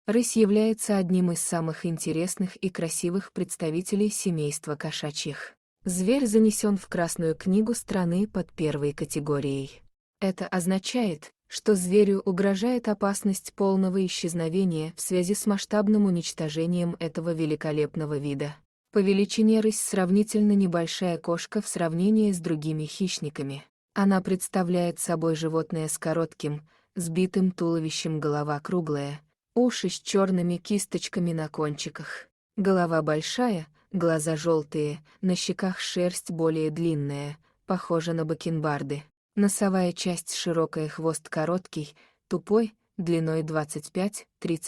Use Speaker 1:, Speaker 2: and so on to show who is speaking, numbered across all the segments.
Speaker 1: Рысь является одним из самых интересных и красивых представителей семейства кошачьих. Зверь занесен в Красную книгу страны под первой категорией. Это означает, что зверю угрожает опасность полного исчезновения в связи с масштабным уничтожением этого великолепного вида. По величине рысь сравнительно небольшая кошка в сравнении с другими хищниками. Она представляет собой животное с коротким, сбитым туловищем, голова круглая, уши с черными кисточками на кончиках. Голова большая, глаза желтые, на щеках шерсть более длинная, похожа на бакенбарды. Носовая часть широкая, хвост короткий, тупой, длиной 25-30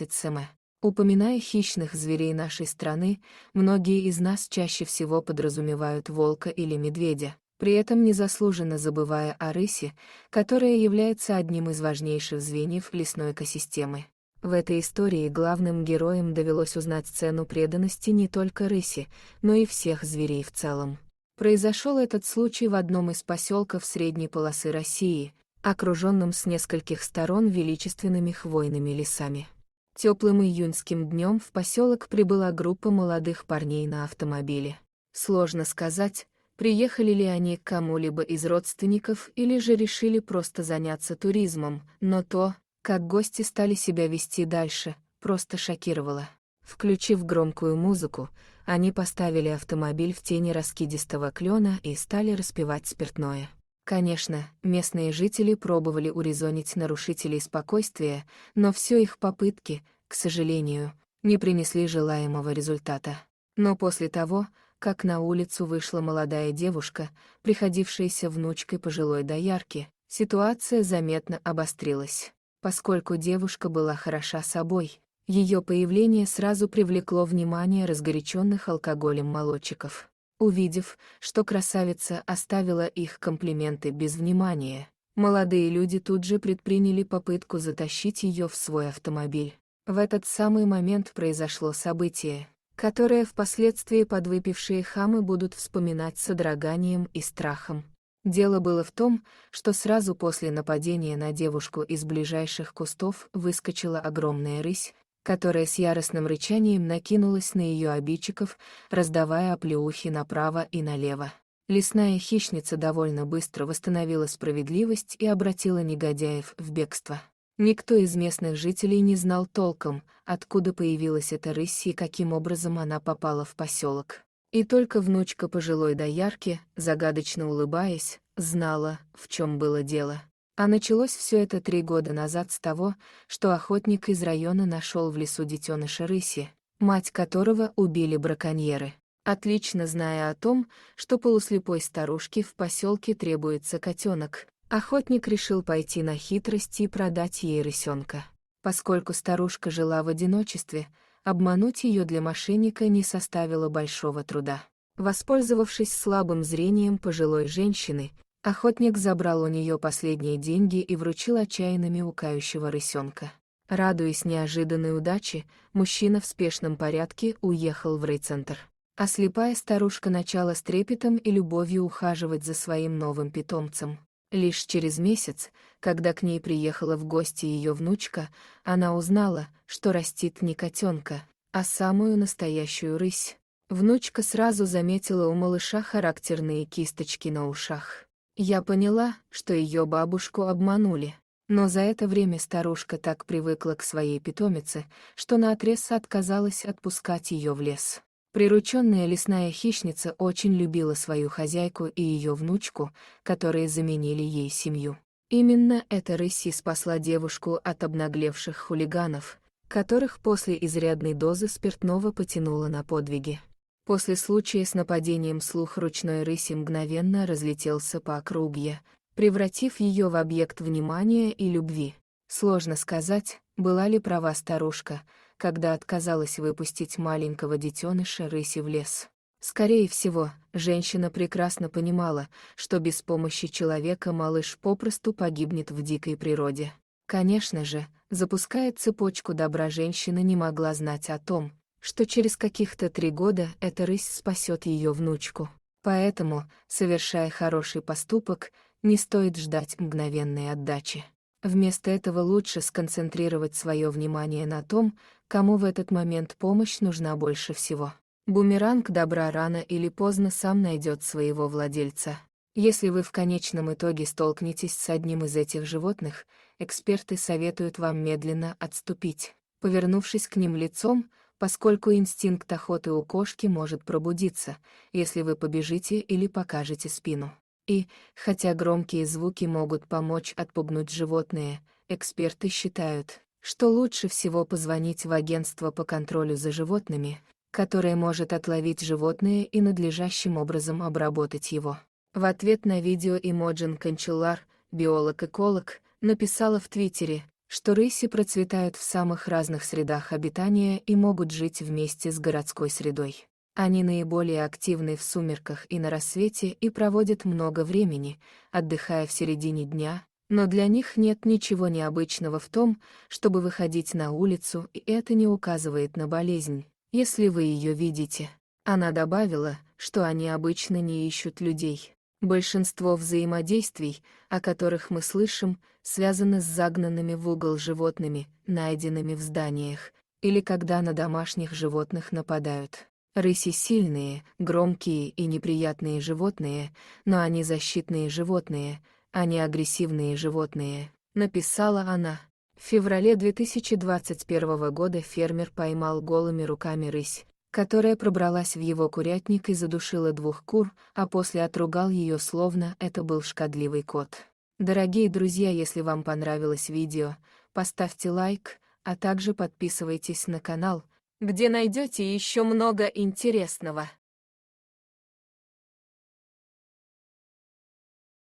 Speaker 1: см. Упоминая хищных зверей нашей страны, многие из нас чаще всего подразумевают волка или медведя, при этом незаслуженно забывая о рысе, которая является одним из важнейших звеньев лесной экосистемы. В этой истории главным героям довелось узнать цену преданности не только рыси, но и всех зверей в целом. Произошел этот случай в одном из поселков средней полосы России, окруженном с нескольких сторон величественными хвойными лесами. Теплым июньским днем в поселок прибыла группа молодых парней на автомобиле. Сложно сказать, приехали ли они к кому-либо из родственников или же решили просто заняться туризмом, но то, как гости стали себя вести дальше, просто шокировало. Включив громкую музыку, они поставили автомобиль в тени раскидистого клена и стали распивать спиртное. Конечно, местные жители пробовали урезонить нарушителей спокойствия, но все их попытки, к сожалению, не принесли желаемого результата. Но после того, как на улицу вышла молодая девушка, приходившаяся внучкой пожилой доярки, ситуация заметно обострилась. Поскольку девушка была хороша собой, ее появление сразу привлекло внимание разгоряченных алкоголем молодчиков. Увидев, что красавица оставила их комплименты без внимания, молодые люди тут же предприняли попытку затащить ее в свой автомобиль. В этот самый момент произошло событие, которое впоследствии подвыпившие хамы будут вспоминать с содроганием и страхом. Дело было в том, что сразу после нападения на девушку из ближайших кустов выскочила огромная рысь, которая с яростным рычанием накинулась на ее обидчиков, раздавая оплеухи направо и налево. Лесная хищница довольно быстро восстановила справедливость и обратила негодяев в бегство. Никто из местных жителей не знал толком, откуда появилась эта рысь и каким образом она попала в поселок. И только внучка пожилой доярки, загадочно улыбаясь, знала, в чем было дело. А началось все это 3 года назад с того, что охотник из района нашел в лесу детеныша рыси, мать которого убили браконьеры. Отлично зная о том, что полуслепой старушке в поселке требуется котенок, охотник решил пойти на хитрость и продать ей рысенка. Поскольку старушка жила в одиночестве, обмануть ее для мошенника не составило большого труда. Воспользовавшись слабым зрением пожилой женщины, охотник забрал у нее последние деньги и вручил отчаянно мяукающего рысенка. Радуясь неожиданной удаче, мужчина в спешном порядке уехал в райцентр. А слепая старушка начала с трепетом и любовью ухаживать за своим новым питомцем. Лишь через месяц, когда к ней приехала в гости ее внучка, она узнала, что растит не котенка, а самую настоящую рысь. Внучка сразу заметила у малыша характерные кисточки на ушах. Я поняла, что ее бабушку обманули. Но за это время старушка так привыкла к своей питомице, что наотрез отказалась отпускать ее в лес. Прирученная лесная хищница очень любила свою хозяйку и ее внучку, которые заменили ей семью. Именно эта рысь и спасла девушку от обнаглевших хулиганов, которых после изрядной дозы спиртного потянуло на подвиги. После случая с нападением слух ручной рыси мгновенно разлетелся по округе, превратив ее в объект внимания и любви. Сложно сказать, была ли права старушка, когда отказалась выпустить маленького детеныша рыси в лес. Скорее всего, женщина прекрасно понимала, что без помощи человека малыш попросту погибнет в дикой природе. Конечно же, запуская цепочку добра, женщина не могла знать о том, что через каких-то 3 года эта рысь спасет ее внучку. Поэтому, совершая хороший поступок, не стоит ждать мгновенной отдачи. Вместо этого лучше сконцентрировать свое внимание на том, кому в этот момент помощь нужна больше всего. Бумеранг добра рано или поздно сам найдет своего владельца. Если вы в конечном итоге столкнетесь с одним из этих животных, эксперты советуют вам медленно отступить, повернувшись к ним лицом, поскольку инстинкт охоты у кошки может пробудиться, если вы побежите или покажете спину. И, хотя громкие звуки могут помочь отпугнуть животные, эксперты считают, что лучше всего позвонить в агентство по контролю за животными, которое может отловить животное и надлежащим образом обработать его. В ответ на видео Имоджин Кончелар, биолог-эколог, написала в Твиттере, что рыси процветают в самых разных средах обитания и могут жить вместе с городской средой. Они наиболее активны в сумерках и на рассвете и проводят много времени, отдыхая в середине дня, но для них нет ничего необычного в том, чтобы выходить на улицу, и это не указывает на болезнь, если вы ее видите. Она добавила, что они обычно не ищут людей. Большинство взаимодействий, о которых мы слышим, связаны с загнанными в угол животными, найденными в зданиях, или когда на домашних животных нападают. Рыси сильные, громкие и неприятные животные, но они защитные животные, а не агрессивные животные, написала она. В феврале 2021 года фермер поймал голыми руками рысь, которая пробралась в его курятник и задушила 2 кур, а после отругал ее, словно это был шкодливый кот. Дорогие друзья, если вам понравилось видео, поставьте лайк, а также подписывайтесь на канал, где найдете еще много интересного.